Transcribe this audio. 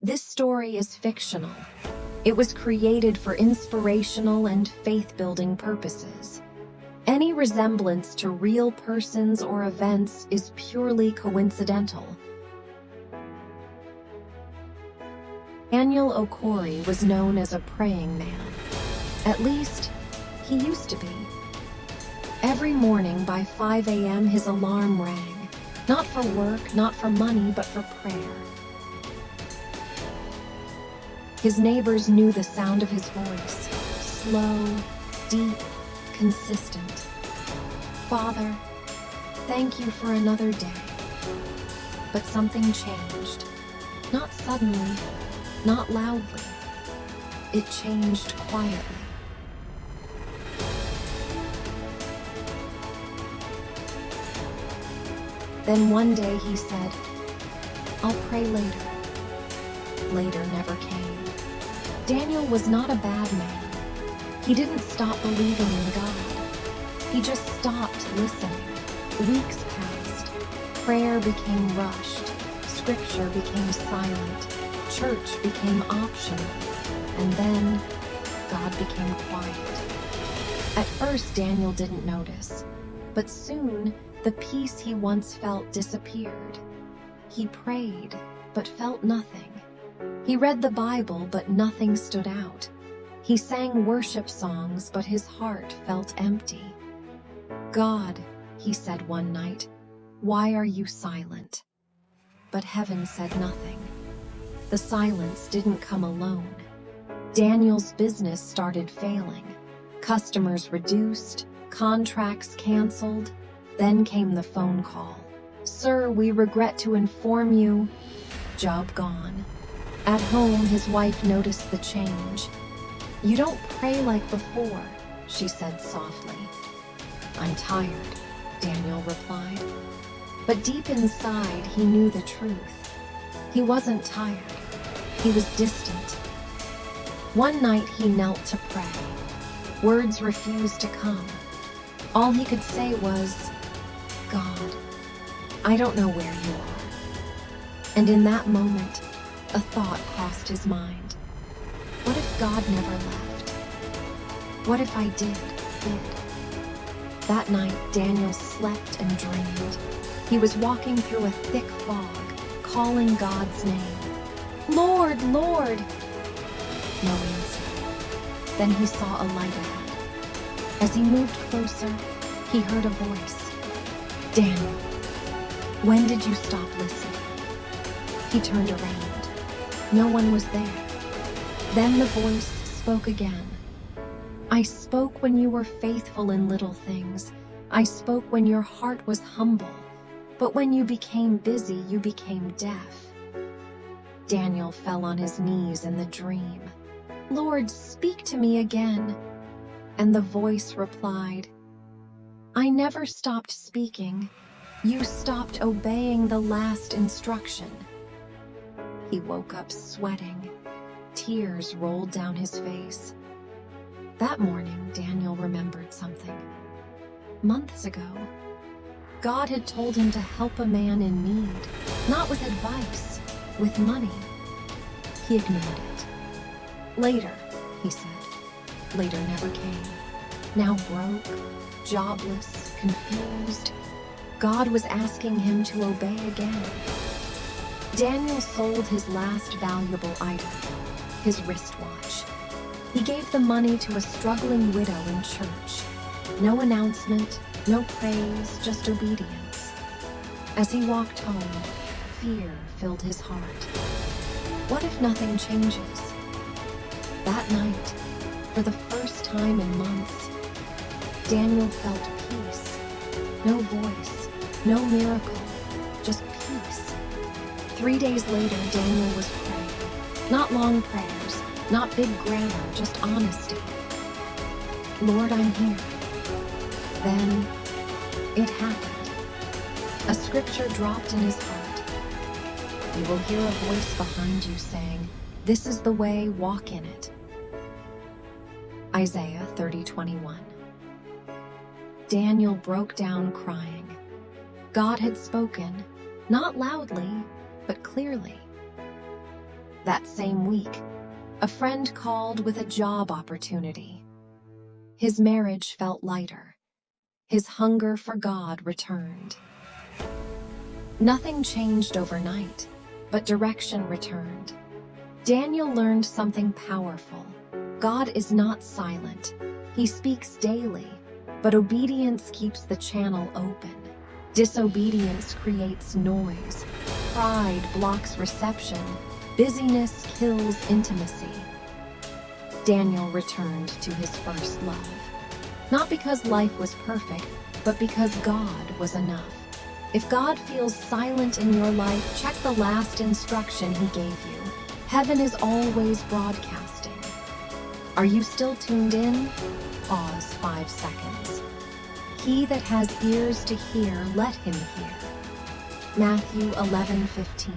This story is fictional. It was created for inspirational and faith-building purposes. Any resemblance to real persons or events is purely coincidental. Daniel Okori was known as a praying man. At least, he used to be. Every morning by 5 a.m. his alarm rang. Not for work, not for money, but for prayer. His neighbors knew the sound of his voice. Slow, deep, consistent. Father, thank you for another day. But something changed. Not suddenly, not loudly. It changed quietly. Then one day he said, "I'll pray later." Later never came. Daniel was not a bad man. He didn't stop believing in God. He just stopped listening. Weeks passed. Prayer became rushed. Scripture became silent. Church became optional. And then God became quiet. At first, Daniel didn't notice. But soon, the peace he once felt disappeared. He prayed, but felt nothing. He read the Bible, but nothing stood out. He sang worship songs, but his heart felt empty. "God," he said one night, "why are you silent?" But heaven said nothing. The silence didn't come alone. Daniel's business started failing. Customers reduced, contracts canceled. Then came the phone call. "Sir, we regret to inform you," job gone. At home, his wife noticed the change. "You don't pray like before," she said softly. "I'm tired," Daniel replied. But deep inside, he knew the truth. He wasn't tired. He was distant. One night, he knelt to pray. Words refused to come. All he could say was, "God, I don't know where you are." And in that moment, a thought crossed his mind. What if God never left? What if I did? That night, Daniel slept and dreamed. He was walking through a thick fog, calling God's name. "Lord, Lord!" No answer. Then he saw a light ahead. As he moved closer, he heard a voice. "Daniel, when did you stop listening?" He turned around. No one was there. Then the voice spoke again. "I spoke when you were faithful in little things. I spoke when your heart was humble. But when you became busy, you became deaf." Daniel fell on his knees in the dream. "Lord, speak to me again." And the voice replied, "I never stopped speaking. You stopped obeying the last instruction." He woke up sweating. Tears rolled down his face. That morning, Daniel remembered something. Months ago, God had told him to help a man in need, not with advice, with money. He ignored it. "Later," he said. Later never came. Now broke, jobless, confused, God was asking him to obey again. Daniel sold his last valuable item, his wristwatch. He gave the money to a struggling widow in church. No announcement, no praise, just obedience. As he walked home, fear filled his heart. What if nothing changes? That night, for the first time in months, Daniel felt peace. No voice, no miracle, just peace. 3 days later, Daniel was praying. Not long prayers, not big grammar, just honesty. "Lord, I'm here." Then, it happened. A scripture dropped in his heart. You will hear a voice behind you saying, "This is the way, walk in it." Isaiah 30:21. Daniel broke down crying. God had spoken, not loudly, but clearly. That same week, a friend called with a job opportunity. His marriage felt lighter. His hunger for God returned. Nothing changed overnight, but direction returned. Daniel learned something powerful. God is not silent. He speaks daily, but obedience keeps the channel open. Disobedience creates noise. Pride blocks reception. Busyness kills intimacy. Daniel returned to his first love. Not because life was perfect, but because God was enough. If God feels silent in your life, check the last instruction he gave you. Heaven is always broadcasting. Are you still tuned in? Pause 5 seconds. He that has ears to hear, let him hear. Matthew 11:15.